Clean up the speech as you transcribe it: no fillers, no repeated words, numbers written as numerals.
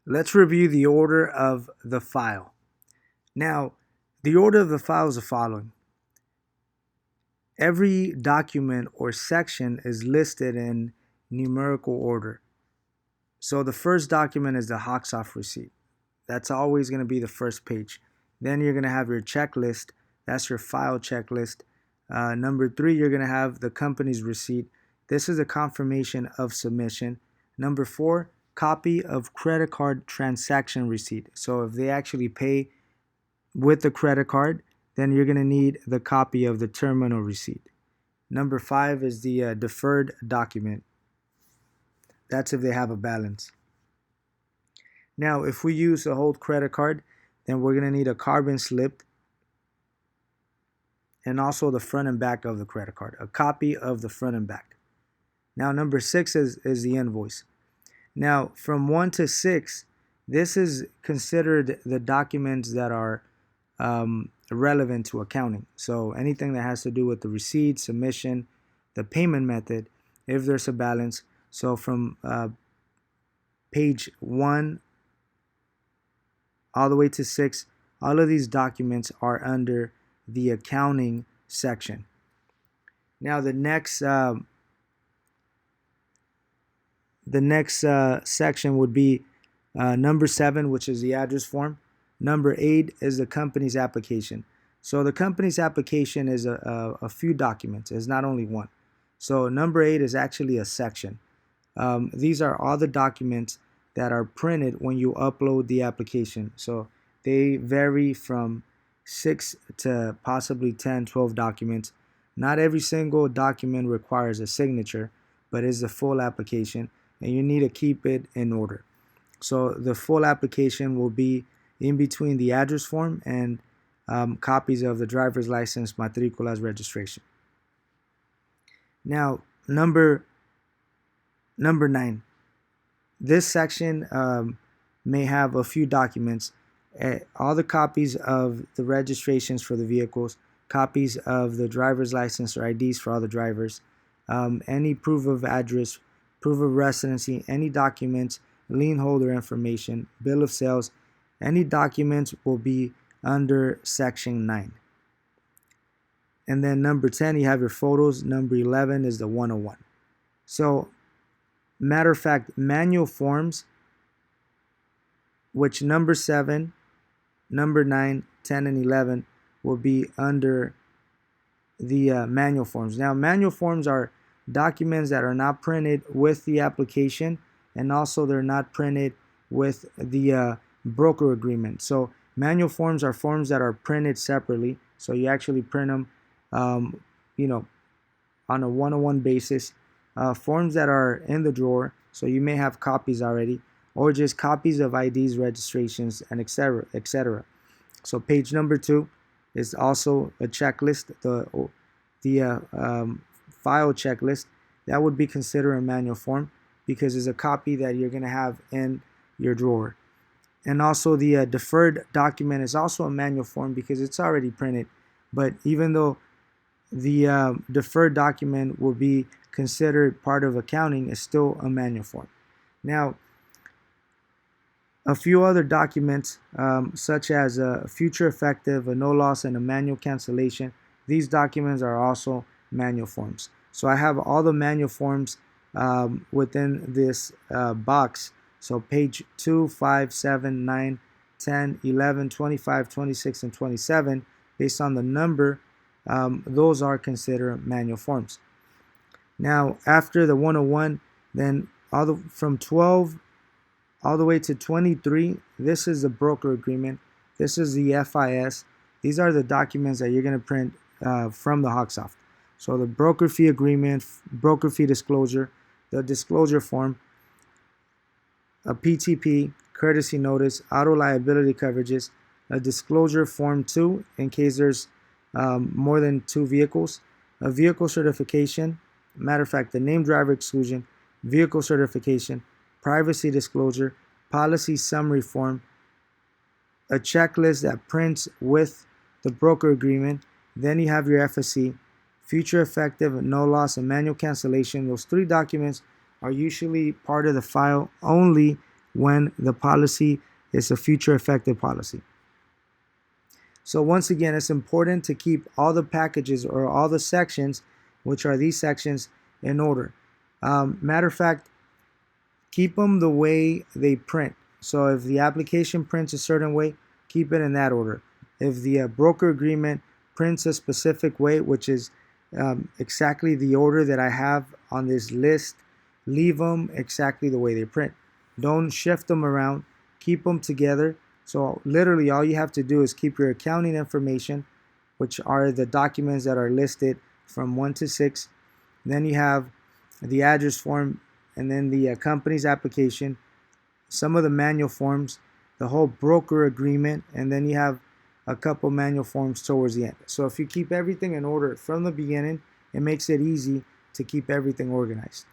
Let's review the order of the file. Now, the order of the file is the following. Every document or section is listed in numerical order. So the first document is the Hoxoff receipt. That's always going to be the first page. Then you're going to have your checklist. That's your file checklist. Number 3, you're going to have the company's receipt. This is a confirmation of submission. Number 4, copy of credit card transaction receipt. So if they actually pay with the credit card, then you're going to need the copy of the terminal receipt. Number 5 is the deferred document. That's if they have a balance. Now, if we use a whole credit card, then we're going to need a carbon slip and also the front and back of the credit card, a copy of the front and back. Now, number 6 is the invoice. Now, from 1 to 6, this is considered the documents that are relevant to accounting. So anything that has to do with the receipt, submission, the payment method, if there's a balance. So from page 1 all the way to 6, all of these documents are under the accounting section. Now the next section would be number 7, which is the address form. Number 8 is the company's application. So the company's application is a few documents. It's not only one. So number 8 is actually a section. These are all the documents that are printed when you upload the application. So they vary from 6 to possibly 10, 12 documents. Not every single document requires a signature, but is the full application, and you need to keep it in order. So the full application will be in between the address form and copies of the driver's license, matriculas, registration. Now, number 9. This section may have a few documents. All the copies of the registrations for the vehicles, copies of the driver's license or IDs for all the drivers, any proof of address, proof of residency, any documents, lien holder information, bill of sales, any documents will be under section 9. And then number 10, you have your photos. Number 11 is the 101. So, matter of fact, manual forms, which number 7, number 9, 10, and 11 will be under the manual forms. Now, manual forms are documents that are not printed with the application, and also they're not printed with the broker agreement. So manual forms are forms that are printed separately. So you actually print them, on a one-on-one basis. Forms that are in the drawer, so you may have copies already, or just copies of IDs, registrations, and etc., etc. So page number 2 is also a checklist, the file checklist. That would be considered a manual form because it's a copy that you're going to have in your drawer. And also the deferred document is also a manual form because it's already printed. But even though the deferred document will be considered part of accounting, is still a manual form. Now, a few other documents, such as a future effective, a no loss, and a manual cancellation, these documents are also manual forms. So I have all the manual forms within this box. So page 2, 5, 7, 9, 10, 11, 25, 26, and 27, based on the number, those are considered manual forms. Now, after the 101, then from 12 all the way to 23, this is the broker agreement. This is the FIS. These are the documents that you're going to print from the Hoxoff. So the broker fee agreement, broker fee disclosure, the disclosure form, a PTP, courtesy notice, auto liability coverages, a disclosure form 2 in case there's more than 2 vehicles, a vehicle certification, matter of fact, the name driver exclusion, vehicle certification, privacy disclosure, policy summary form, a checklist that prints with the broker agreement. Then you have your FSC, future effective, no loss, and manual cancellation. Those 3 documents are usually part of the file only when the policy is a future effective policy. So once again, it's important to keep all the packages or all the sections, which are these sections, in order. Matter of fact, keep them the way they print. So if the application prints a certain way, keep it in that order. If the broker agreement prints a specific way, which is exactly the order that I have on this list, leave them exactly the way they print. Don't shift them around. Keep them together. So literally all you have to do is keep your accounting information, which are the documents that are listed from 1 to 6. Then you have the address form, and then the company's application, some of the manual forms, the whole broker agreement, and then you have a couple manual forms towards the end. So if you keep everything in order from the beginning, it makes it easy to keep everything organized.